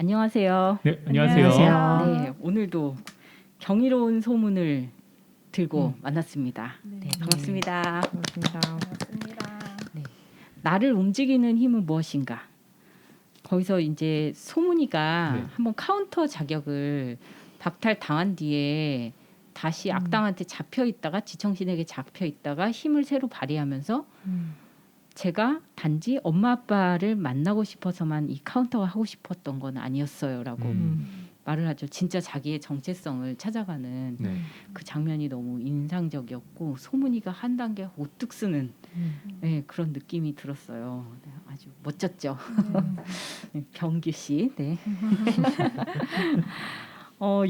안녕하세요. 네, 안녕하세요. 네, 오늘도 경이로운 소문을 들고 만났습니다. 네, 반갑습니다. 반갑습니다. 네, 나를 움직이는 힘은 무엇인가? 거기서 이제 소문이가 네. 한번 카운터 자격을 박탈당한 뒤에 다시 악당한테 잡혀 있다가 지청신에게 잡혀 있다가 힘을 새로 발휘하면서 제가 단지 엄마 아빠를 만나고 싶어서만 이 카운터가 하고 싶었던 건 아니었어요라고 말을 하죠. 진짜 자기의 정체성을 찾아가는 네. 그 장면이 너무 인상적이었고 소문이가 한 단계 우뚝 쓰는 네, 그런 느낌이 들었어요. 네, 아주 멋졌죠. 네, 병규 씨. 네.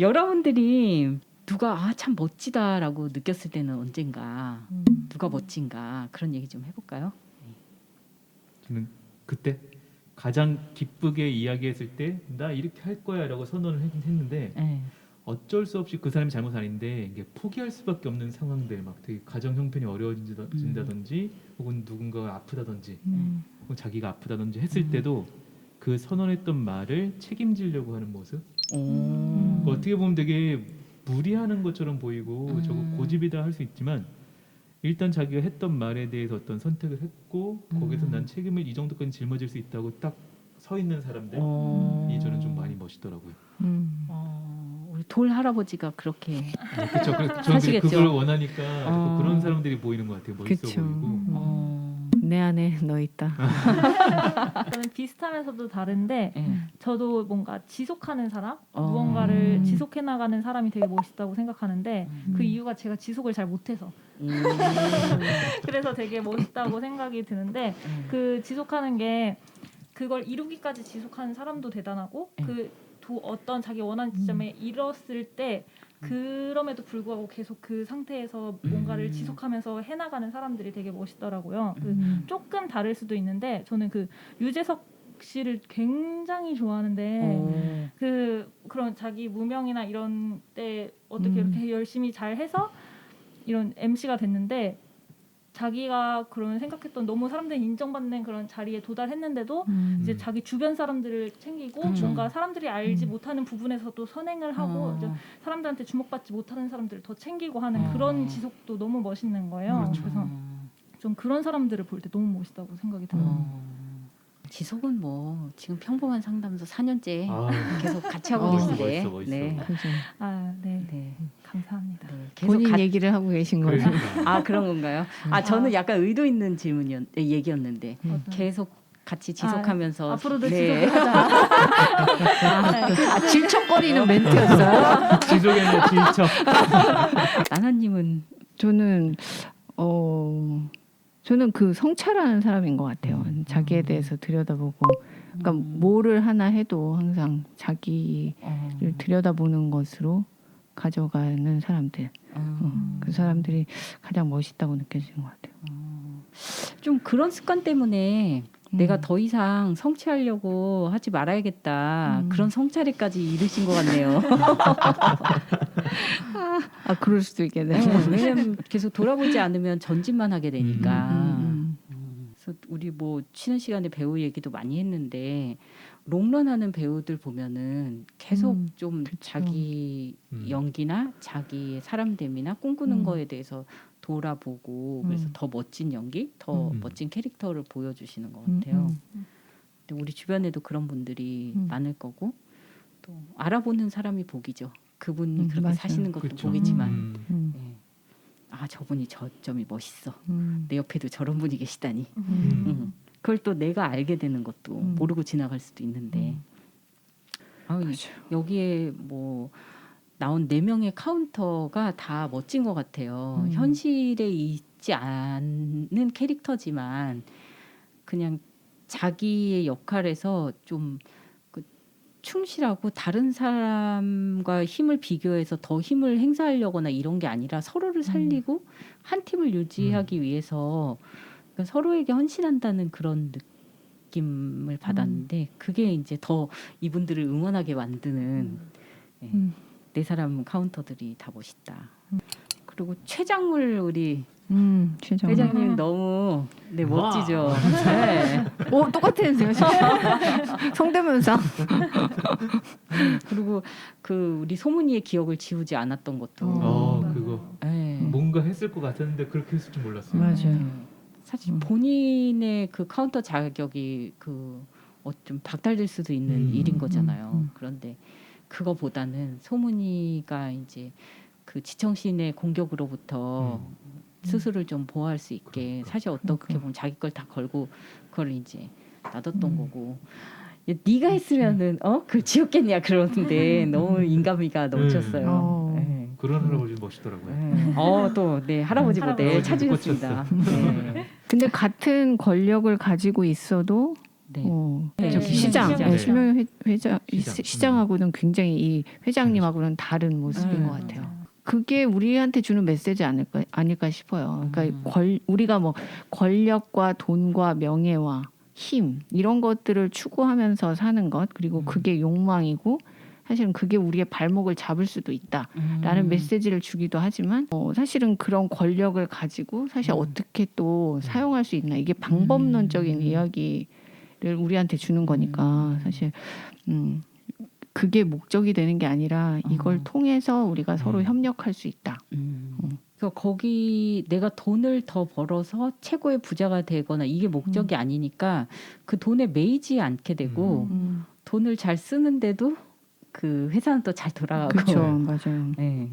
여러분들이 누가 참 멋지다라고 느꼈을 때는 언젠가 누가 멋진가 그런 얘기 좀 해볼까요? 저는 그때 가장 기쁘게 이야기했을 때 나 이렇게 할 거야라고 선언을 했는데 네. 어쩔 수 없이 그 사람이 잘못 아닌데 이게 포기할 수밖에 없는 상황들 막 되게 가정 형편이 어려워진다든지 혹은 누군가가 아프다든지 혹은 자기가 아프다든지 했을 때도 그 선언했던 말을 책임지려고 하는 모습 어떻게 보면 되게 무리하는 것처럼 보이고 저거 고집이다 할 수 있지만 일단 자기가 했던 말에 대해서 어떤 선택을 했고 거기서 난 책임을 이 정도까지 짊어질 수 있다고 딱 서 있는 사람들이 저는 좀 많이 멋있더라고요. 우리 돌 할아버지가 그렇게 그렇죠. 저는 사시겠죠. 그걸 원하니까 자꾸 그런 사람들이 보이는 것 같아요. 멋있어 그쵸. 보이고. 내 안에 너 있다. 저는 비슷하면서도 다른데 네. 저도 뭔가 지속하는 사람, 어. 무언가를 지속해 나가는 사람이 되게 멋있다고 생각하는데 그 이유가 제가 지속을 잘 못해서 그래서 되게 멋있다고 생각이 드는데 그 지속하는 게 그걸 이루기까지 지속하는 사람도 대단하고 어떤 자기 원하는 지점에 이뤘을 때 그럼에도 불구하고 계속 그 상태에서 뭔가를 지속하면서 해나가는 사람들이 되게 멋있더라고요. 조금 다를 수도 있는데 저는 그 유재석 씨를 굉장히 좋아하는데 그런 자기 무명이나 이런 때 어떻게 이렇게 열심히 잘 해서 이런 MC가 됐는데 자기가 그런 생각했던 너무 사람들이 인정받는 그런 자리에 도달했는데도 이제 자기 주변 사람들을 챙기고 뭔가 사람들이 알지 못하는 부분에서도 선행을 하고 이제 사람들한테 주목받지 못하는 사람들을 더 챙기고 하는 그런 지속도 너무 멋있는 거예요. 그렇죠. 그래서 좀 그런 사람들을 볼 때 너무 멋있다고 생각이 들어요. 지석은 뭐 지금 평범한 상담소 4년째 계속 같이 하고 멋있어, 계신데 멋있어. 네. 네. 네. 감사합니다. 네. 계속 본인 얘기를 하고 계신 거예요. 그러니까. 그런 건가요? 저는 약간 의도 있는 얘기였는데 계속 같이 지속하면서 앞으로도 네. 지속하자. 질척거리는 멘트였어요. 지속했네 질척. 나나님은 저는 그 성찰하는 사람인 것 같아요. 자기에 대해서 들여다보고, 그러니까 뭐를 하나 해도 항상 자기를 들여다보는 것으로 가져가는 사람들. 그 사람들이 가장 멋있다고 느껴지는 것 같아요. 좀 그런 습관 때문에 내가 더 이상 성취하려고 하지 말아야겠다. 그런 성찰에까지 이르신 것 같네요. 그럴 수도 있겠네요. 왜냐면 계속 돌아보지 않으면 전진만 하게 되니까. 그래서 우리 뭐 쉬는 시간에 배우 얘기도 많이 했는데 롱런하는 배우들 보면은 계속 좀 자기 연기나 자기의 사람됨이나 꿈꾸는 거에 대해서 돌아보고 그래서 더 멋진 연기, 더 멋진 캐릭터를 보여주시는 것 같아요. 근데 우리 주변에도 그런 분들이 많을 거고 또 알아보는 사람이 복이죠. 그분이 그렇게 맞아요. 사시는 것도 그렇죠. 복이지만 네. 저분이 저점이 멋있어. 내 옆에도 저런 분이 계시다니. 그걸 또 내가 알게 되는 것도 모르고 지나갈 수도 있는데 여기에 뭐 나온 4명의 카운터가 다 멋진 것 같아요. 현실에 있지 않는 캐릭터지만 그냥 자기의 역할에서 좀 충실하고 다른 사람과 힘을 비교해서 더 힘을 행사하려거나 이런 게 아니라 서로를 살리고 한 팀을 유지하기 위해서 그러니까 서로에게 헌신한다는 그런 느낌을 받았는데 그게 이제 더 이분들을 응원하게 만드는 네 사람 카운터들이 다 멋있다. 그리고 최장물 우리 최정. 회장님 너무 네 와. 멋지죠. 네. 오 똑같으세요. 성대모사. 그리고 그 우리 소문이의 기억을 지우지 않았던 것도 그거 네. 뭔가 했을 것 같았는데 그렇게 했을 줄 몰랐어요. 맞아요. 사실 본인의 그 카운터 자격이 좀 박탈될 수도 있는 일인 거잖아요. 그런데 그거보다는 소문이가 이제 그 지청신의 공격으로부터 스스로를 좀 보호할 수 있게 그러니까. 사실 어떻게 보면 자기 걸 다 걸고 그걸 이제 놔뒀던 거고. 야, 네가 했으면은 그 지었겠냐 그러는데 너무 인간미가 넘쳤어요. 네. 그런 할아버지 멋있더라고요. 네. 또 네 할아버지 모델 할아버지 찾으셨습니다. 네. 근데 같은 권력을 가지고 있어도 네. 저기 네. 시장, 네. 실명 회장, 시장. 시장하고는 굉장히 이 회장님하고는 다른 모습인 것 같아요. 그게 우리한테 주는 메시지 아닐까 싶어요. 그러니까 우리가 뭐 권력과 돈과 명예와 힘 이런 것들을 추구하면서 사는 것 그리고 그게 욕망이고 사실은 그게 우리의 발목을 잡을 수도 있다라는 메시지를 주기도 하지만 사실은 그런 권력을 가지고 사실 어떻게 또 사용할 수 있나 이게 방법론적인 이야기를 우리한테 주는 거니까 사실 그게 목적이 되는 게 아니라 이걸 통해서 우리가 서로 협력할 수 있다. 그러니까 거기 내가 돈을 더 벌어서 최고의 부자가 되거나 이게 목적이 아니니까 그 돈에 매이지 않게 되고 돈을 잘 쓰는데도 그 회사는 또 잘 돌아가고. 그렇죠, 맞아요. 네.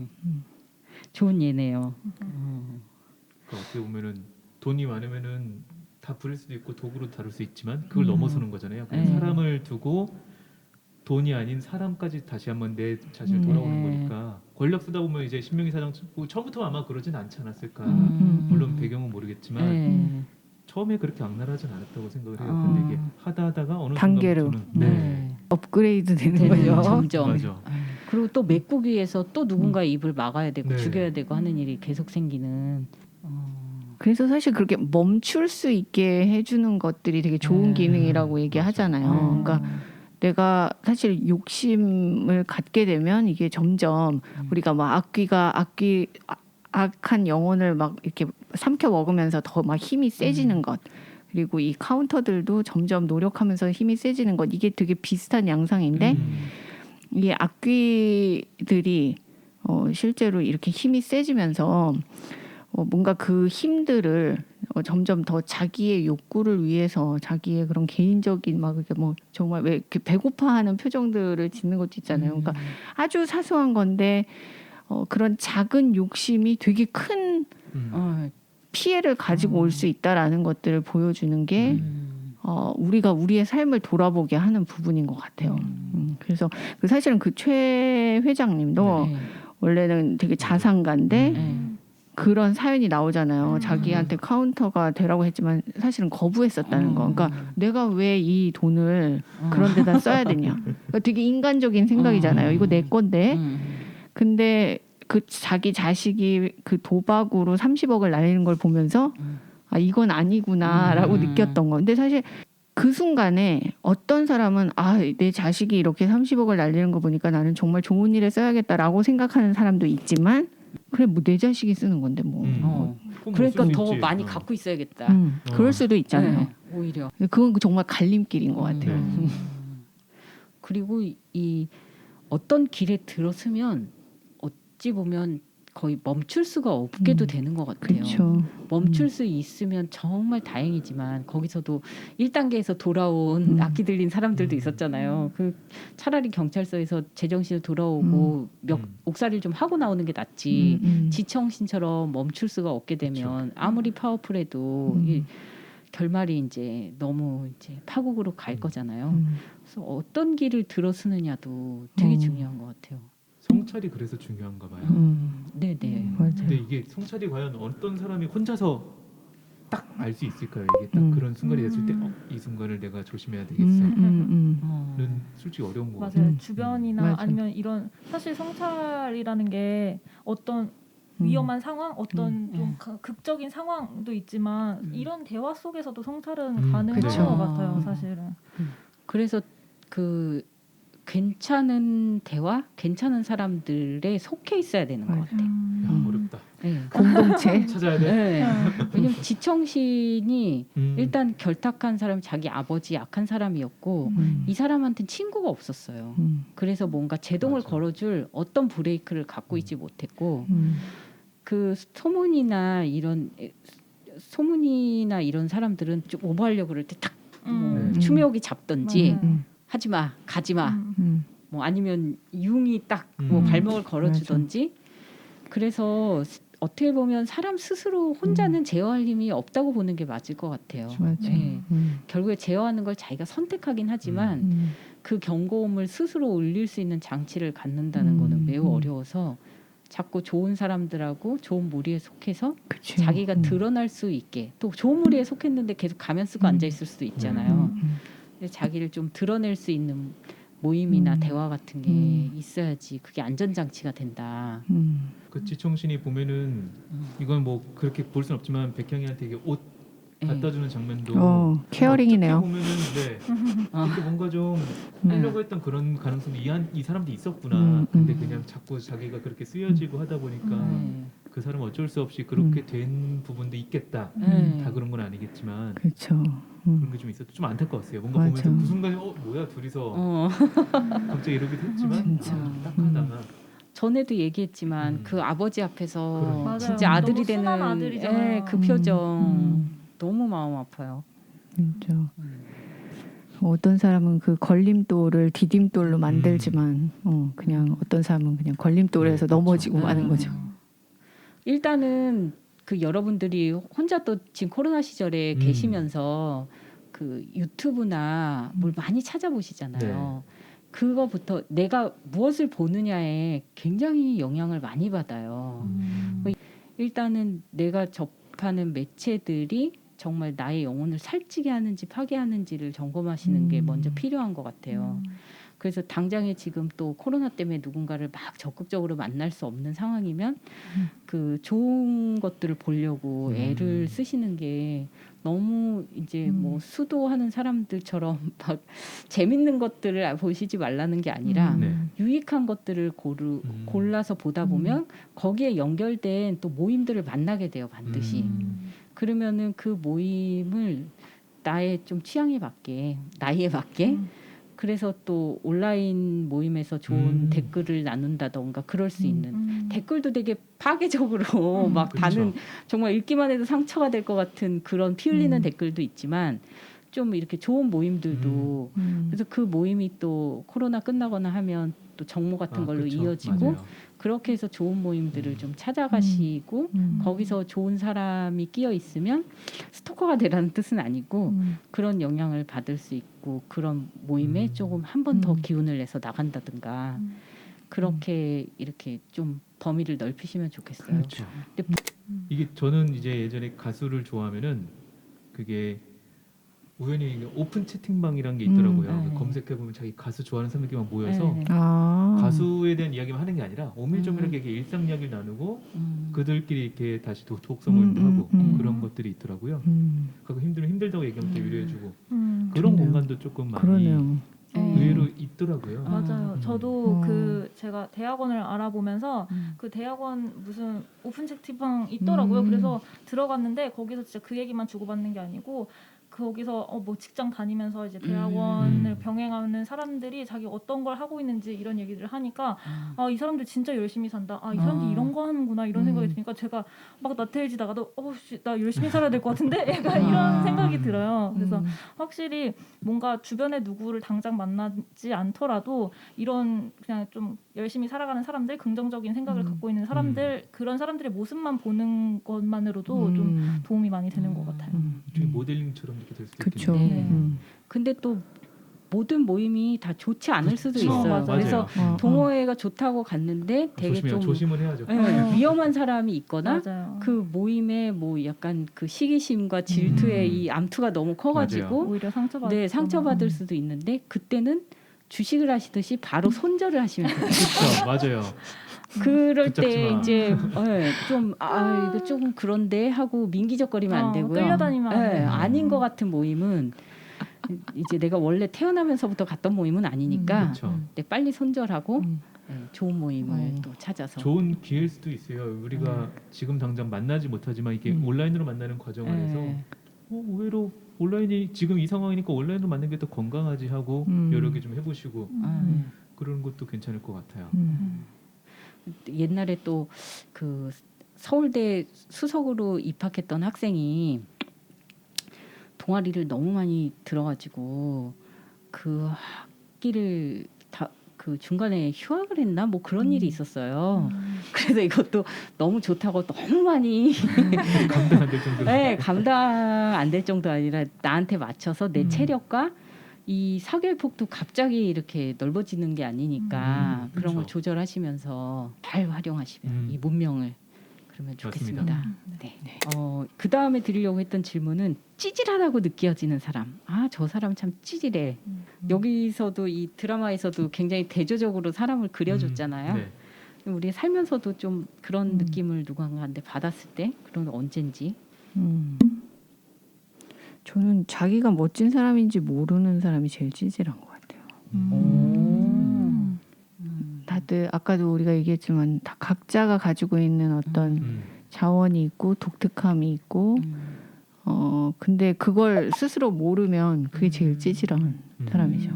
좋은 예네요. 그러니까 어떻게 보면은 돈이 많으면은 다 부릴 수도 있고 도구로 다룰 수 있지만 그걸 넘어서는 거잖아요. 그냥 사람을 두고 돈이 아닌 사람까지 다시 한번 내 자신을 돌아오는 거니까 권력 쓰다 보면 이제 신명희 사장 처음부터 아마 그러진 않지 않았을까. 물론 배경은 모르겠지만 처음에 그렇게 악랄하진 않았다고 생각을 해요. 근데 이게 하다가 어느 단계로. 순간부터는 업그레이드 되는 되는 거죠. 점점. 맞아. 그리고 또 메꾸기 위해서 또 누군가의 입을 막아야 되고 네. 죽여야 되고 하는 일이 계속 생기는. 그래서 사실 그렇게 멈출 수 있게 해주는 것들이 되게 좋은 기능이라고 얘기하잖아요. 그러니까 내가 사실 욕심을 갖게 되면 이게 점점 우리가 막 악한 영혼을 막 이렇게 삼켜 먹으면서 더 막 힘이 세지는 것. 그리고 이 카운터들도 점점 노력하면서 힘이 세지는 것. 이게 되게 비슷한 양상인데 이 악귀들이 실제로 이렇게 힘이 세지면서 뭔가 그 힘들을 점점 더 자기의 욕구를 위해서 자기의 그런 개인적인 막 이렇게 뭐 정말 왜 이렇게 배고파하는 표정들을 짓는 것도 있잖아요. 그러니까 아주 사소한 건데 그런 작은 욕심이 되게 큰 피해를 가지고 올 수 있다라는 것들을 보여주는 게 우리가 우리의 삶을 돌아보게 하는 부분인 것 같아요. 그래서 사실은 그 최 회장님도 원래는 되게 자상가인데 그런 사연이 나오잖아요. 자기한테 카운터가 되라고 했지만 사실은 거부했었다는 거. 그러니까 내가 왜 이 돈을 그런 데다 써야 되냐. 그러니까 되게 인간적인 생각이잖아요. 이거 내 건데. 근데 그 자기 자식이 그 도박으로 30억을 날리는 걸 보면서 아 이건 아니구나라고 느꼈던 거. 근데 사실 그 순간에 어떤 사람은 아 내 자식이 이렇게 30억을 날리는 거 보니까 나는 정말 좋은 일에 써야겠다라고 생각하는 사람도 있지만 그래 뭐 내 자식이 쓰는 건데 뭐. 그러니까 더 많이 갖고 있어야겠다. 그럴 수도 있잖아요. 네, 오히려. 그건 정말 갈림길인 것 같아요. 그리고 이 어떤 길에 들어서면 어찌 보면 거의 멈출 수가 없게도 되는 것 같아요. 그렇죠. 멈출 수 있으면 정말 다행이지만 거기서도 1단계에서 돌아온 악기 들린 사람들도 있었잖아요. 그 차라리 경찰서에서 제정신을 돌아오고 옥살이를 좀 하고 나오는 게 낫지. 지청신처럼 멈출 수가 없게 되면 아무리 파워풀해도 결말이 이제 너무 이제 파국으로 갈 거잖아요. 그래서 어떤 길을 들어서느냐도 되게 중요한 것 같아요. 성찰이 그래서 중요한가 봐요. 네네. 맞아요. 근데 이게 성찰이 과연 어떤 사람이 혼자서 딱 알 수 있을까요? 이게 딱 그런 순간이 됐을 때 이 순간을 내가 조심해야 되겠어는 솔직히 어려운 거 같아요. 맞아요. 주변이나 맞아요. 아니면 이런 사실 성찰이라는 게 어떤 위험한 상황, 어떤 좀 극적인 상황도 있지만 이런 대화 속에서도 성찰은 가능한 그쵸. 것 같아요. 사실은. 그래서 그 괜찮은 대화, 괜찮은 사람들에 속해 있어야 되는 것 맞아요. 같아요. 야, 어렵다. 네. 공동체. 찾아야 돼. 네. 왜냐면 지청신이 음. 일단 결탁한 사람이 자기 아버지 약한 사람이었고 이 사람한테는 친구가 없었어요. 그래서 뭔가 제동을 맞아. 걸어줄 어떤 브레이크를 갖고 있지 못했고 음. 그 소문이나 이런 사람들은 좀 오버하려고 그럴 때 탁 네. 추미옥이 잡던지 맞아요. 하지 마, 가지 마, 뭐 아니면 융이 딱 뭐 발목을 걸어주던지. 그래서 어떻게 보면 사람 스스로 혼자는 제어할 힘이 없다고 보는 게 맞을 것 같아요. 맞아. 네. 결국에 제어하는 걸 자기가 선택하긴 하지만 그 경고음을 스스로 울릴 수 있는 장치를 갖는다는 거는 매우 어려워서 자꾸 좋은 사람들하고 좋은 무리에 속해서 그치. 자기가 드러날 수 있게 또 좋은 무리에 속했는데 계속 가면 쓰고 앉아 있을 수도 있잖아요. 근데 자기를 좀 드러낼 수 있는 모임이나 대화 같은 게 있어야지 그게 안전장치가 된다. 그 지청신이 보면은 이건 뭐 그렇게 볼 수는 없지만 백형이한테 이게 옷 갖다 주는 장면도 케어링이네요. 어떻게 보면은 이렇게 뭔가 좀 하려고 했던 그런 가능성도 이 사람도 있었구나. 근데 그냥 자꾸 자기가 그렇게 쓰여지고 하다 보니까 그 사람은 어쩔 수 없이 그렇게 된 부분도 있겠다. 다 그런 건 아니겠지만 그렇죠. 그런 게 좀 있었죠. 좀 안타까웠어요. 뭔가 맞아. 보면서 그 순간에 뭐야 둘이서 갑자기 이러기도 했지만 진짜. 딱하다가 전에도 얘기했지만 그 아버지 앞에서 맞아요. 진짜 아들이 너무 되는 순한 아들이잖아요. 그 표정 너무 마음 아파요. 진짜. 어떤 사람은 그 걸림돌을 디딤돌로 만들지만 그냥 어떤 사람은 그냥 걸림돌에서 넘어지고 마는 거죠. 일단은 그 여러분들이 혼자 또 지금 코로나 시절에 계시면서 그 유튜브나 뭘 많이 찾아보시잖아요. 그거부터 내가 무엇을 보느냐에 굉장히 영향을 많이 받아요. 일단은 내가 접하는 매체들이 정말 나의 영혼을 살찌게 하는지 파괴하는지를 점검하시는 게 먼저 필요한 것 같아요. 그래서 당장에 지금 또 코로나 때문에 누군가를 막 적극적으로 만날 수 없는 상황이면 그 좋은 것들을 보려고 애를 쓰시는 게 너무 이제 뭐 수도하는 사람들처럼 막 재밌는 것들을 보시지 말라는 게 아니라 유익한 것들을 골라서 보다 보면 거기에 연결된 또 모임들을 만나게 돼요, 반드시. 그러면은 그 모임을 나의 좀 취향에 맞게, 나이에 맞게 그래서 또 온라인 모임에서 좋은 댓글을 나눈다던가 그럴 수 있는 댓글도 되게 파괴적으로 막 다는 정말 읽기만 해도 상처가 될 것 같은 그런 피 흘리는 댓글도 있지만 좀 이렇게 좋은 모임들도 그래서 그 모임이 또 코로나 끝나거나 하면 또 정모 같은 걸로 그쵸. 이어지고 맞아요. 그렇게 해서 좋은 모임들을 좀 찾아가시고 거기서 좋은 사람이 끼어 있으면 스토커가 되라는 뜻은 아니고 그런 영향을 받을 수 있고 그런 모임에 조금 한 번 더 기운을 내서 나간다든가 그렇게 이렇게 좀 범위를 넓히시면 좋겠어요. 그렇죠. 근데 이게 저는 이제 예전에 가수를 좋아하면은 그게 우연히 오픈 채팅방이란 게 있더라고요. 검색해 보면 자기 가수 좋아하는 사람들끼리 막 모여서 가수에 대한 이야기만 하는 게 아니라 오밀조밀하게 이렇게 일상 이야기를 나누고 그들끼리 이렇게 다시 독서 모임도 하고 그런 것들이 있더라고요. 그거 힘들다고 얘기하면 또 위로해주고 그런 좋네요. 공간도 조금 많이 그러네요. 의외로 있더라고요. 맞아요. 저도 그 제가 대학원을 알아보면서 그 대학원 무슨 오픈 채팅방 있더라고요. 그래서 들어갔는데 거기서 진짜 그 얘기만 주고받는 게 아니고 거기서 뭐 직장 다니면서 이제 대학원을 병행하는 사람들이 자기 어떤 걸 하고 있는지 이런 얘기를 하니까 이 사람들 진짜 열심히 산다. 이 사람들 이런 거 하는구나 이런 생각이 드니까 제가 막 나태해지다가도 나 열심히 살아야 될 것 같은데 약간 이런 생각이 들어요. 그래서 확실히 뭔가 주변에 누구를 당장 만나지 않더라도 이런 그냥 좀 열심히 살아가는 사람들, 긍정적인 생각을 갖고 있는 사람들 그런 사람들의 모습만 보는 것만으로도 좀 도움이 많이 되는 것 같아요. 일종의 모델링처럼 이렇게 될 수도 그렇죠. 있겠네요. 근데 또 모든 모임이 다 좋지 않을 수도 그쵸. 있어요. 맞아요. 그래서 동호회가 좋다고 갔는데 되게 좀 조심을 해야죠. 위험한 사람이 있거나 맞아요. 그 모임에 뭐 약간 그 시기심과 질투의 이 암투가 너무 커가지고 오히려 상처받을 네, 상처받을 수도 있는데 그때는 주식을 하시듯이 바로 손절을 하시면 돼요. 그렇죠. 맞아요. 그럴 붙잡지 때 마. 이제 이거 조금 그런데 하고 민기적거리면 안 되고요. 끌려다니면 안 돼요. 아닌 것 같은 모임은 이제 내가 원래 태어나면서부터 갔던 모임은 아니니까 그렇죠. 네, 빨리 손절하고 음. 좋은 모임을 또 찾아서 좋은 기회일 수도 있어요. 우리가 지금 당장 만나지 못하지만 이게 온라인으로 만나는 과정 안에서 의외로 온라인이 지금 이 상황이니까 온라인으로 만나는 게 더 건강하지 하고 여러 개 좀 해보시고 그런 것도 괜찮을 것 같아요. 옛날에 또 그 서울대 수석으로 입학했던 학생이 동아리를 너무 많이 들어가지고 그 학기를 다 그 중간에 휴학을 했나 뭐 그런 일이 있었어요. 그래서 이것도 너무 좋다고 너무 많이 감당 안 될 정도로. 네, 감당 안 될 정도 아니라 나한테 맞춰서 내 체력과 이 사교육폭도 갑자기 이렇게 넓어지는 게 아니니까 그런 걸 그렇죠. 조절하시면서 잘 활용하시면 이 문명을 그러면 좋겠습니다. 맞습니다. 네. 그 다음에 드리려고 했던 질문은 찌질하다고 느껴지는 사람. 아, 저 사람 참 찌질해. 여기서도 이 드라마에서도 굉장히 대조적으로 사람을 그려줬잖아요. 네. 우리 살면서도 좀 그런 느낌을 누군가한테 받았을 때 그런 언젠지. 저는 자기가 멋진 사람인지 모르는 사람이 제일 찌질한 것 같아요. 다들 아까도 우리가 얘기했지만 다 각자가 가지고 있는 어떤 자원이 있고 독특함이 있고 근데 그걸 스스로 모르면 그게 제일 찌질한 사람이죠.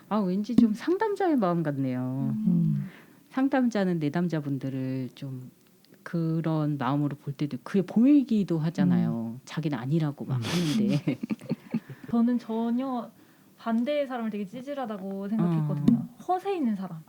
아, 왠지 좀 상담자의 마음 같네요. 상담자는 내담자분들을 좀 그런 마음으로 볼 때도 그게 보이기도 하잖아요. 자기는 아니라고 막 하는데. 저는 전혀 반대의 사람을 되게 찌질하다고 생각했거든요. 허세 있는 사람.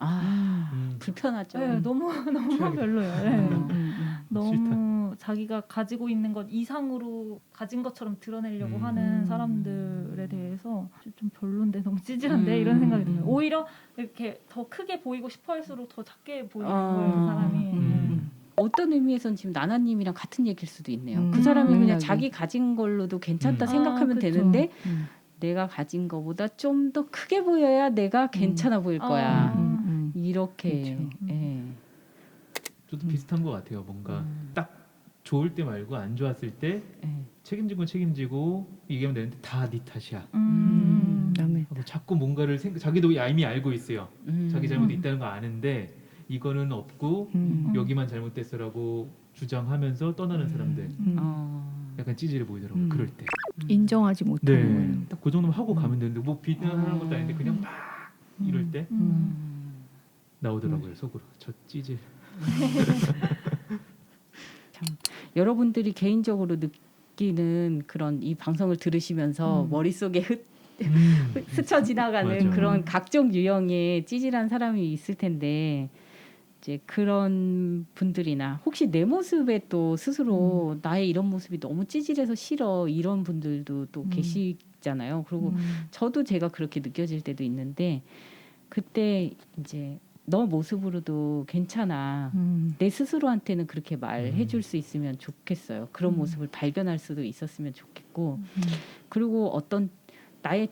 불편하죠. 네, 너무 최악이다. 별로예요. 네. 싫다. 너무 자기가 가지고 있는 것 이상으로 가진 것처럼 드러내려고 하는 사람들에 대해서 좀 별론데 너무 찌질한데 이런 생각이 들어요. 오히려 이렇게 더 크게 보이고 싶어 할수록 더 작게 보이는 거예요, 그 사람이. 어떤 의미에서는 지금 나나님이랑 같은 얘기일 수도 있네요. 그 사람이 그냥 맥락이. 자기 가진 걸로도 괜찮다 아, 생각하면 그쵸. 되는데 내가 가진 거보다 좀 더 크게 보여야 내가 괜찮아 보일 거야. 이렇게. 그쵸. 예. 저도 비슷한 것 같아요. 뭔가 딱 좋을 때 말고 안 좋았을 때 예. 책임진 건 책임지고 얘기하면 되는데 다 네 탓이야. 남의 하고 자꾸 뭔가를 자기도 이미 알고 있어요. 자기 잘못이 음. 있다는 거 아는데 이거는 없고 여기만 잘못됐어라고 주장하면서 떠나는 사람들 약간 찌질해 보이더라고요. 그럴 때. 인정하지 못하는 거예요. 네. 딱 그 정도면 하고 가면 되는데 뭐 비난하는 것도 아닌데 그냥 막 이럴 때 나오더라고요. 속으로. 저 찌질. 여러분들이 개인적으로 느끼는 그런 이 방송을 들으시면서 머릿속에 스쳐 지나가는 맞아. 그런 각종 유형의 찌질한 사람이 있을 텐데 이제 그런 분들이나 혹시 내 모습에 또 스스로 나의 이런 모습이 너무 찌질해서 싫어 이런 분들도 또 계시잖아요. 그리고 저도 제가 그렇게 느껴질 때도 있는데 그때 이제 너 모습으로도 괜찮아. 내 스스로한테는 그렇게 말해줄 수 있으면 좋겠어요. 그런 모습을 발견할 수도 있었으면 좋겠고 그리고 어떤 나의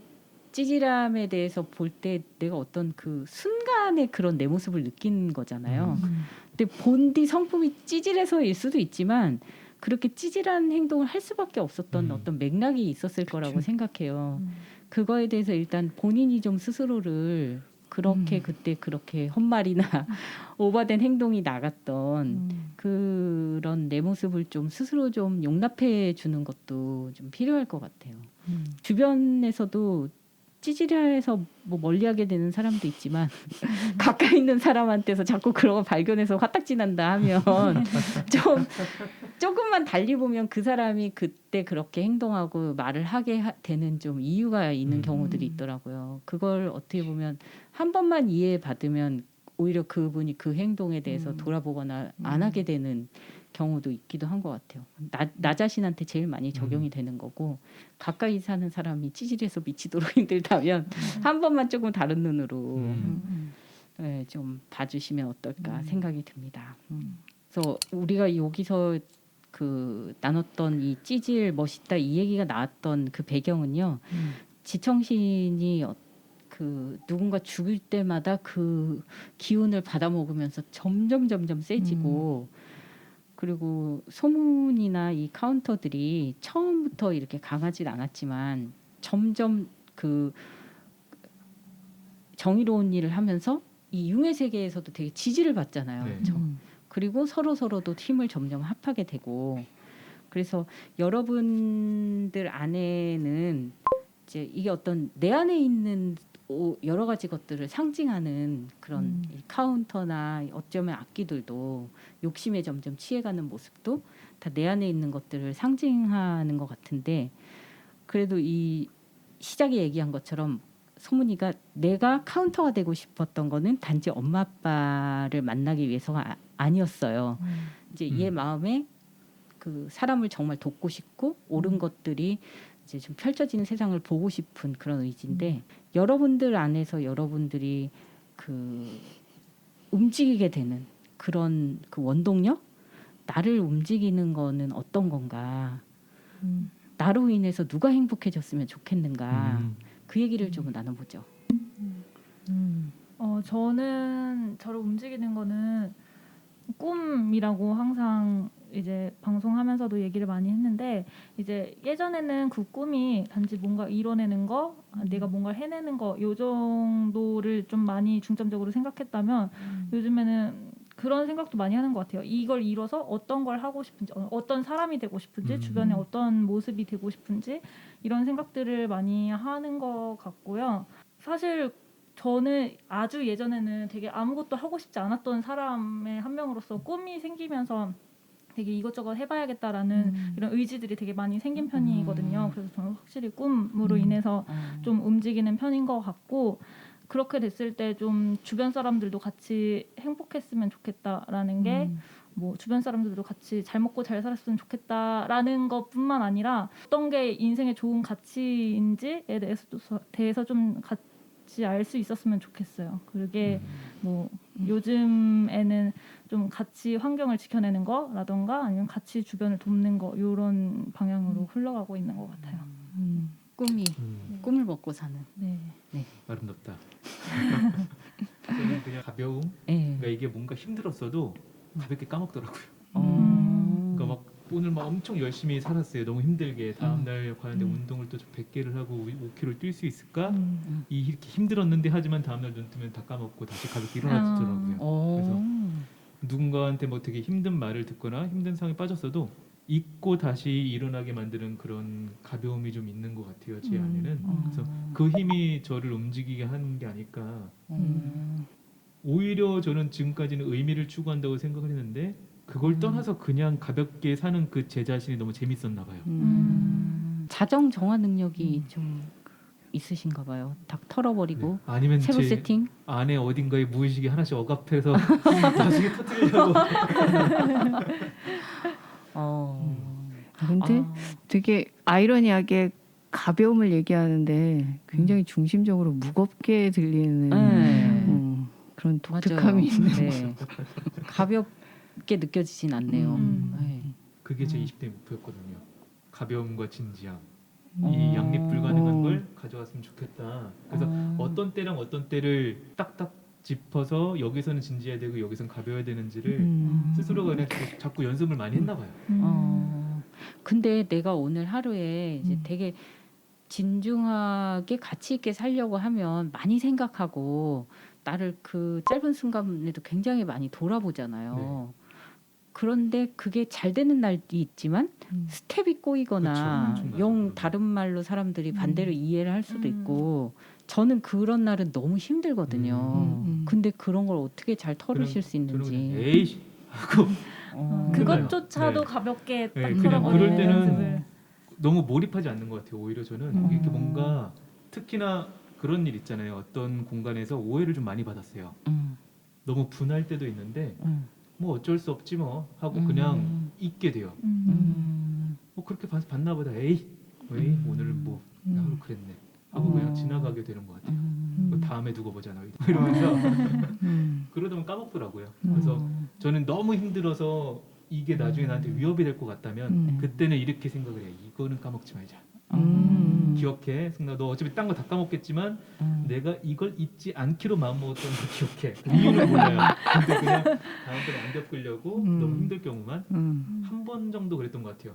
찌질함에 대해서 볼 때 내가 어떤 그 순간의 그런 내 모습을 느낀 거잖아요. 근데 본디 성품이 찌질해서일 수도 있지만 그렇게 찌질한 행동을 할 수밖에 없었던 어떤 맥락이 있었을 거라고 생각해요. 그거에 대해서 일단 본인이 좀 스스로를 그렇게 그때 그렇게 헛말이나 오버된 행동이 나갔던 그런 내 모습을 좀 스스로 좀 용납해 주는 것도 좀 필요할 것 같아요. 주변에서도 찌질해서 뭐 멀리하게 되는 사람도 있지만 가까이 있는 사람한테서 자꾸 그런 거 발견해서 화딱지 난다 하면 좀 조금만 달리 보면 그 사람이 그때 그렇게 행동하고 말을 하게 되는 좀 이유가 있는 경우들이 있더라고요. 그걸 어떻게 보면 한 번만 이해받으면 오히려 그분이 그 행동에 대해서 돌아보거나 안 하게 되는 경우도 있기도 한 것 같아요. 나 자신한테 제일 많이 적용이 되는 거고 가까이 사는 사람이 찌질해서 미치도록 힘들다면 한 번만 조금 다른 눈으로 네, 좀 봐주시면 어떨까 생각이 듭니다. 그래서 우리가 여기서 그 나눴던 이 찌질 멋있다 이 얘기가 나왔던 그 배경은요. 지청신이 그 누군가 죽을 때마다 그 기운을 받아 먹으면서 점점 세지고 그리고 소문이나 이 카운터들이 처음부터 이렇게 강하진 않았지만 점점 그 정의로운 일을 하면서 이 융의 세계에서도 되게 지지를 받잖아요. 네. 그렇죠? 그리고 서로도 힘을 점점 합하게 되고 그래서 여러분들 안에는 이제 이게 어떤 내 안에 있는 여러 가지 것들을 상징하는 그런 이 카운터나 어쩌면 악기들도 욕심에 점점 취해가는 모습도 다 내 안에 있는 것들을 상징하는 것 같은데 그래도 이 시작에 얘기한 것처럼 소문이가 내가 카운터가 되고 싶었던 거는 단지 엄마 아빠를 만나기 위해서가 아니었어요. 이제 얘 마음에 그 사람을 정말 돕고 싶고 옳은 것들이 이제 좀 펼쳐지는 세상을 보고 싶은 그런 의지인데 여러분들 안에서 여러분들이 그 움직이게 되는 그런 그 원동력 나를 움직이는 거는 어떤 건가 나로 인해서 누가 행복해졌으면 좋겠는가 그 얘기를 좀 나눠보죠. 저는 저를 움직이는 거는 꿈이라고 항상 이제 방송하면서도 얘기를 많이 했는데 이제 예전에는 그 꿈이 단지 뭔가 이뤄내는 거, 내가 뭔가 해내는 거 요 정도를 좀 많이 중점적으로 생각했다면 요즘에는 그런 생각도 많이 하는 것 같아요. 이걸 이뤄서 어떤 걸 하고 싶은지, 어떤 사람이 되고 싶은지, 주변에 어떤 모습이 되고 싶은지 이런 생각들을 많이 하는 것 같고요. 사실 저는 아주 예전에는 되게 아무것도 하고 싶지 않았던 사람의 한 명으로서 꿈이 생기면서 되게 이것저것 해봐야겠다라는 이런 의지들이 되게 많이 생긴 편이거든요. 그래서 저는 확실히 꿈으로 인해서 좀 움직이는 편인 것 같고 그렇게 됐을 때 좀 주변 사람들도 같이 행복했으면 좋겠다라는 게 뭐 주변 사람들도 같이 잘 먹고 잘 살았으면 좋겠다라는 것뿐만 아니라 어떤 게 인생의 좋은 가치인지에 대해서 좀 같이 알 수 있었으면 좋겠어요. 그게 뭐 요즘에는 좀 같이 환경을 지켜내는 거라던가 아니면 같이 주변을 돕는 거 이런 방향으로 흘러가고 있는 것 같아요. 꿈을 먹고 사는. 네. 아름답다. 저는 그냥 가벼움. 네. 그러니까 이게 뭔가 힘들었어도 가볍게 까먹더라고요. 음. 그러니까 막 오늘 막 엄청 열심히 살았어요. 너무 힘들게 다음날 과연 내 운동을 또 100개를 하고 5km를 뛸 수 있을까? 이렇게 힘들었는데 하지만 다음날 눈 뜨면 다 까먹고 다시 가볍게 일어나더라고요. 그래서 누군가한테 뭐 되게 힘든 말을 듣거나 힘든 상황에 빠졌어도 잊고 다시 일어나게 만드는 그런 가벼움이 좀 있는 것 같아요. 제 안에는. 그래서 그 힘이 저를 움직이게 하는 게 아닐까. 오히려 저는 지금까지는 의미를 추구한다고 생각을 했는데 그걸 떠나서 그냥 가볍게 사는 그 제 자신이 너무 재밌었나 봐요. 자정 정화 능력이 좀 있으신가 봐요. 딱 털어버리고 네. 아니면 새로 제 세팅. 안에 어딘가에 무의식이 하나씩 억압해서 나중에 터뜨리려고. 근데 되게 아이러니하게 가벼움을 얘기하는데 굉장히 중심적으로 무겁게 들리는 그런 독특함이 맞아요. 있는 네. 가볍게 느껴지진 않네요. 네. 그게 제 20대 목표였거든요. 가벼움과 진지함. 이 양립 불가능한 걸 가져왔으면 좋겠다. 그래서 어떤 때랑 어떤 때를 딱딱 짚어서 여기서는 진지해야 되고 여기서는 가벼워야 되는지를 스스로가 그냥 자꾸 연습을 많이 했나 봐요. 근데 내가 오늘 하루에 이제 되게 진중하게 가치 있게 살려고 하면 많이 생각하고 나를 그 짧은 순간에도 굉장히 많이 돌아보잖아요. 그런데 그게 잘 되는 날이 있지만 스텝이 꼬이거나 그쵸, 영 맞아. 다른 말로 사람들이 반대로 이해를 할 수도 있고 저는 그런 날은 너무 힘들거든요. 근데 그런 걸 어떻게 잘 털으실 수 저는 있는지. 그냥 에이씨 하고 그것조차도 네. 가볍게 딱 그냥 털어버리는 그럴 때는 연습을. 너무 몰입하지 않는 것 같아요. 오히려 저는 이렇게 뭔가 특히나 그런 일 있잖아요. 어떤 공간에서 오해를 좀 많이 받았어요. 너무 분할 때도 있는데 뭐 어쩔 수 없지 뭐 하고 그냥 있게 돼요. 뭐 그렇게 봤나 보다. 에이 오늘 뭐 나도 그랬네 하고 그냥 지나가게 되는 것 같아요. 그 다음에 두고 보잖아 이러면서 그러다 보면 까먹더라고요. 그래서 저는 너무 힘들어서 이게 나중에 나한테 위협이 될 것 같다면 그때는 이렇게 생각을 해요. 이거는 까먹지 말자. 기억해. 승나 너 어차피 딴 거 다 까먹겠지만 내가 이걸 잊지 않기로 마음먹었던 거 기억해. 그 이유는 몰라요. 근데 그냥 다음번에 안 겪으려고 너무 힘들 경우만 한 번 정도 그랬던 것 같아요.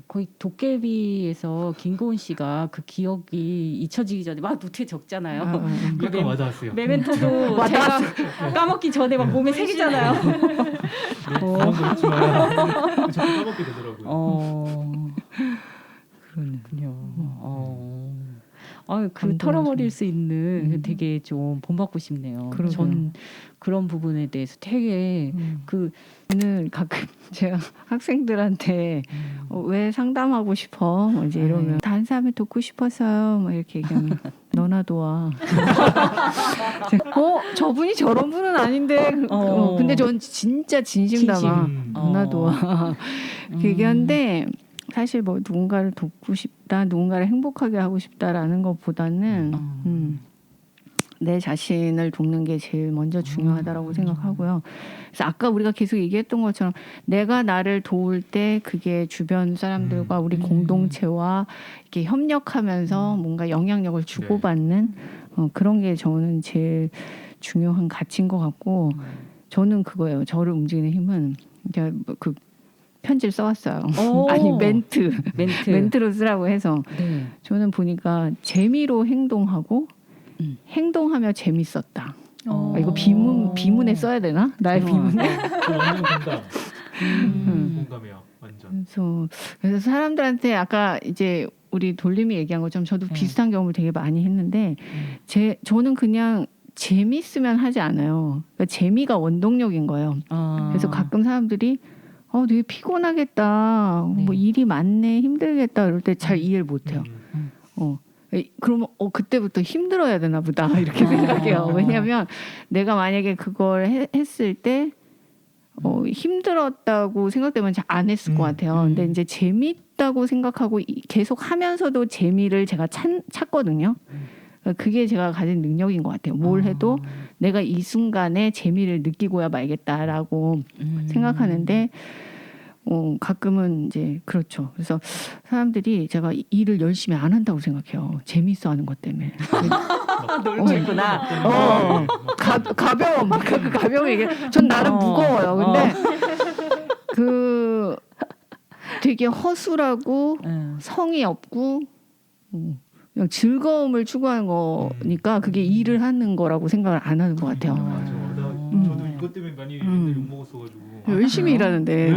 거의 도깨비에서 김고은 씨가 그 기억이 잊혀지기 전에 막 노트에 적잖아요. 약간 와닿았어요. 메멘토도 제가 까먹기 전에 막 몸에 새기잖아요. 그런 거 잊지 마요. 자꾸 까먹게 되더라고요. 그렇군요. 그 감동하시네. 털어버릴 수 있는 되게 좀 본받고 싶네요. 그러게요. 전 그런 부분에 대해서 되게 저는 가끔 제가 학생들한테 왜 상담하고 싶어? 뭐 이제 이러면 다른 사람을 돕고 싶어서요. 막 이렇게 얘기하면 너나 도와. 저분이 저런 분은 아닌데. 근데 전 진짜 진심 담아 너나 도와. 이렇게 얘기하는데 사실 뭐 누군가를 돕고 싶다, 누군가를 행복하게 하고 싶다라는 것보다는 내 자신을 돕는 게 제일 먼저 중요하다라고 생각하고요. 그래서 아까 우리가 계속 얘기했던 것처럼 내가 나를 도울 때 그게 주변 사람들과 우리 공동체와 이렇게 협력하면서 뭔가 영향력을 주고받는 그런 게 저는 제일 중요한 가치인 것 같고 저는 그거예요. 저를 움직이는 힘은 제가 그 편지를 써왔어요. 아니 멘트로 쓰라고 해서 저는 보니까 재미로 행동하고 행동하며 재밌었다. 이거 비문에 써야 되나? 나의 비문에. 완전 공감. 공감해요. 완전. 그래서 사람들한테 아까 이제 우리 돌림이 얘기한 것처럼 저도 비슷한 경험을 되게 많이 했는데 저는 그냥 재밌으면 하지 않아요. 그러니까 재미가 원동력인 거예요. 그래서 가끔 사람들이 되게 피곤하겠다. 뭐 일이 많네, 힘들겠다. 이럴 때 잘 이해를 못해요. 그러면 그때부터 힘들어야 되나 보다 이렇게 생각해요. 왜냐하면 내가 만약에 그걸 했을 때 힘들었다고 생각되면 잘 안 했을 것 같아요. 근데 이제 재밌다고 생각하고 계속 하면서도 재미를 제가 찾거든요. 그게 제가 가진 능력인 것 같아요. 뭘 해도 내가 이 순간에 재미를 느끼고야 말겠다라고 생각하는데 가끔은 이제 그렇죠. 그래서 사람들이 제가 일을 열심히 안 한다고 생각해요. 재밌어 하는 것 때문에. 놀고 있구나. 가벼워. 막 가벼워 얘기. 전 나름 무거워요. 근데 그 되게 허술하고 성의 없고 그냥 즐거움을 추구하는 거니까 그게 일을 하는 거라고 생각을 안 하는 것 같아요. 맞아. 저도 이것 때문에 많이 욕 먹었어가지고. 열심히 일하는데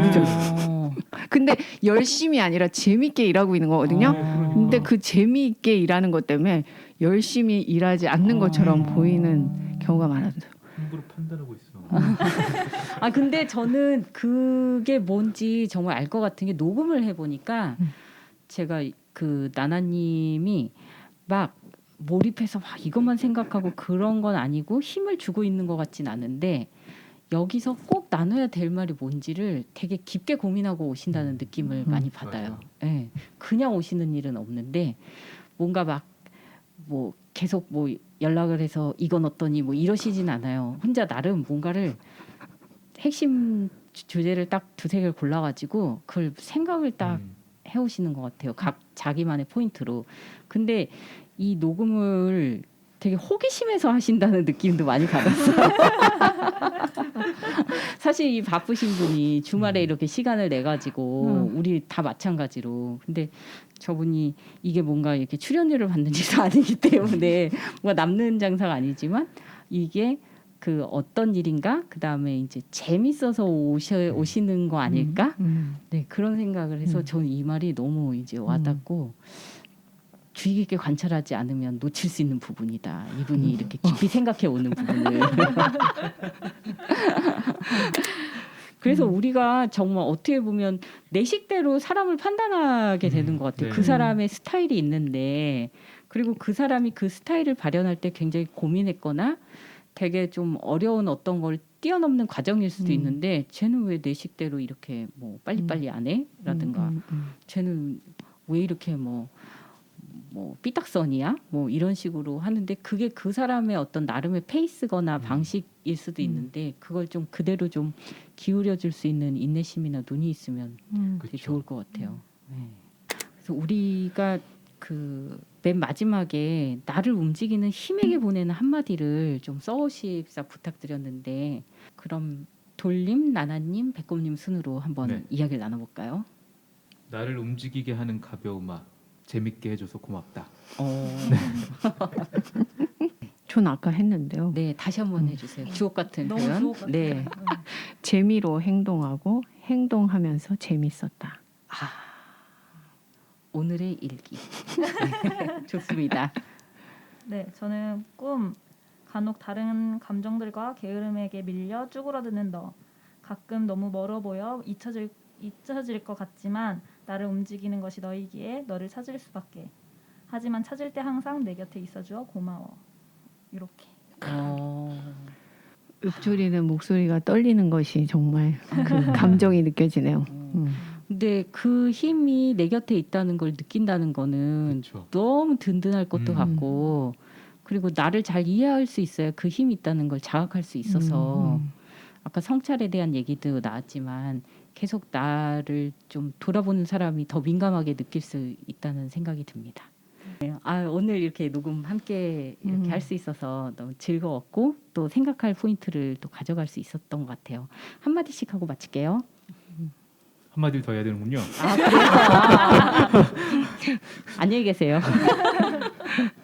근데 열심히 아니라 재밌게 일하고 있는 거거든요. 근데 그 재미있게 일하는 것 때문에 열심히 일하지 않는 것처럼 보이는 경우가 많아요. 함부로 판단하고 있어. 근데 저는 그게 뭔지 정말 알 것 같은 게 녹음을 해보니까 제가 그 나나님이 막 몰입해서 막 이것만 생각하고 그런 건 아니고 힘을 주고 있는 것 같진 않은데 여기서 꼭 나눠야 될 말이 뭔지를 되게 깊게 고민하고 오신다는 느낌을 많이 받아요. 네. 그냥 오시는 일은 없는데 뭔가 막 뭐 계속 뭐 연락을 해서 이건 어떠니 뭐 이러시진 않아요. 혼자 나름 뭔가를 핵심 주제를 딱 두세 개를 골라가지고 그걸 생각을 딱 해오시는 것 같아요. 각 자기만의 포인트로. 근데 이 녹음을 되게 호기심에서 하신다는 느낌도 많이 받았어요. 사실 이 바쁘신 분이 주말에 이렇게 시간을 내 가지고 우리 다 마찬가지로 근데 저분이 이게 뭔가 이렇게 출연료를 받는 일도 아니기 때문에 뭔가 남는 장사가 아니지만 이게 그 어떤 일인가 그 다음에 이제 재밌어서 오시는 거 아닐까 네 그런 생각을 해서 저는 이 말이 너무 이제 와닿고 주의 깊게 관찰하지 않으면 놓칠 수 있는 부분이다. 이분이 이렇게 깊이 생각해 오는 부분을. 그래서 우리가 정말 어떻게 보면 내 식대로 사람을 판단하게 되는 것 같아요. 네. 그 사람의 스타일이 있는데 그리고 그 사람이 그 스타일을 발현할 때 굉장히 고민했거나 되게 좀 어려운 어떤 걸 뛰어넘는 과정일 수도 있는데 쟤는 왜 내 식대로 이렇게 뭐 빨리빨리 안 해? 라든가 쟤는 왜 이렇게 뭐 삐딱선이야? 뭐 이런 식으로 하는데 그게 그 사람의 어떤 나름의 페이스거나 방식일 수도 있는데 그걸 좀 그대로 좀 기울여 줄 수 있는 인내심이나 눈이 있으면 되게 좋을 것 같아요. 네. 그래서 우리가 그 맨 마지막에 나를 움직이는 힘에게 보내는 한마디를 좀 써오십사 부탁드렸는데 그럼 돌림, 나나님, 백곰님 순으로 한번 네. 이야기를 나눠볼까요? 나를 움직이게 하는 가벼움아, 재밌게 해줘서 고맙다. 전 아까 했는데요. 네, 다시 한번 해주세요. 주옥 같은 너무 표현. 주옥 같아요. 네. 재미로 행동하고 행동하면서 재밌었다. 오늘의 일기. 네, 좋습니다. 네, 저는 꿈. 간혹 다른 감정들과 게으름에게 밀려 쭈그러드는 너. 가끔 너무 멀어 보여 잊혀질 것 같지만 나를 움직이는 것이 너이기에 너를 찾을 수밖에. 하지만 찾을 때 항상 내 곁에 있어주어 고마워. 이렇게. 읊조리는 목소리가 떨리는 것이 정말 그 감정이 느껴지네요. 근데 그 힘이 내 곁에 있다는 걸 느낀다는 거는 그렇죠. 너무 든든할 것도 같고 그리고 나를 잘 이해할 수 있어야 그 힘이 있다는 걸 자각할 수 있어서 아까 성찰에 대한 얘기도 나왔지만 계속 나를 좀 돌아보는 사람이 더 민감하게 느낄 수 있다는 생각이 듭니다. 네, 오늘 이렇게 녹음 함께 이렇게 할 수 있어서 너무 즐거웠고 또 생각할 포인트를 또 가져갈 수 있었던 것 같아요. 한마디씩 하고 마칠게요. 한마디를 더 해야 되는군요. 그래서 안녕히 계세요.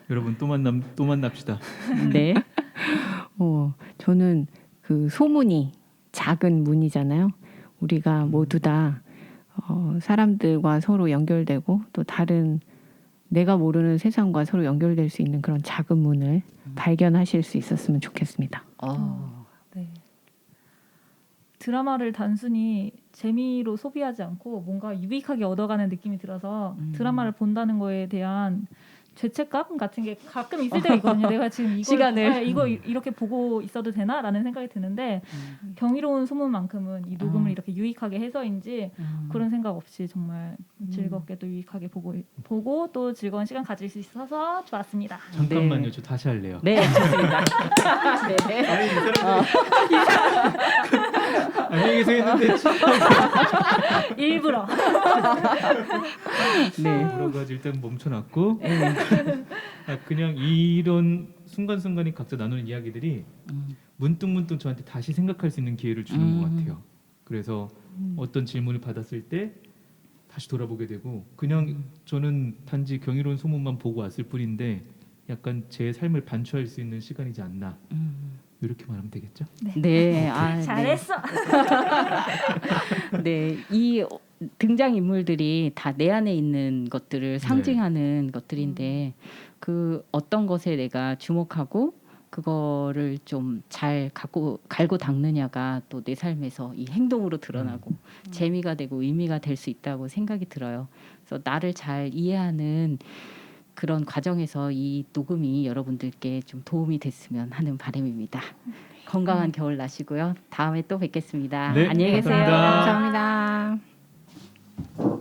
여러분 또 만납시다. 네. 저는 그 소문이 작은 문이잖아요. 우리가 모두 다 사람들과 서로 연결되고 또 다른 내가 모르는 세상과 서로 연결될 수 있는 그런 작은 문을 발견하실 수 있었으면 좋겠습니다. 네. 드라마를 단순히 재미로 소비하지 않고 뭔가 유익하게 얻어가는 느낌이 들어서 드라마를 본다는 거에 대한 죄책감 같은 게 가끔 있을 때가 있거든요. 내가 지금 이거 이렇게 보고 있어도 되나라는 생각이 드는데 경이로운 소문만큼은 이 녹음을 이렇게 유익하게 해서인지 그런 생각 없이 정말 즐겁게 또 유익하게 보고 또 즐거운 시간 가질 수 있어서 좋았습니다. 잠깐만요. 네. 저 다시 할래요. 네, 좋습니다. 네. 아니 이 사람들이 안녕히 계세요 했는데 일부러. 네. 여러 가지 일단 멈춰놨고 그냥 이런 순간순간이 각자 나누는 이야기들이 문득문득 저한테 다시 생각할 수 있는 기회를 주는 것 같아요. 그래서 어떤 질문을 받았을 때 다시 돌아보게 되고 그냥 저는 단지 경이로운 소문만 보고 왔을 뿐인데 약간 제 삶을 반추할 수 있는 시간이지 않나 이렇게 말하면 되겠죠? 네. 잘했어. 네. 이 등장 인물들이 다 내 안에 있는 것들을 상징하는 것들인데 그 어떤 것에 내가 주목하고 그거를 좀 잘 갈고 닦느냐가 또 내 삶에서 이 행동으로 드러나고 재미가 되고 의미가 될 수 있다고 생각이 들어요. 그래서 나를 잘 이해하는 그런 과정에서 이 녹음이 여러분들께 좀 도움이 됐으면 하는 바람입니다. 건강한 겨울 나시고요. 다음에 또 뵙겠습니다. 네, 안녕히 계세요. 감사합니다. 감사합니다.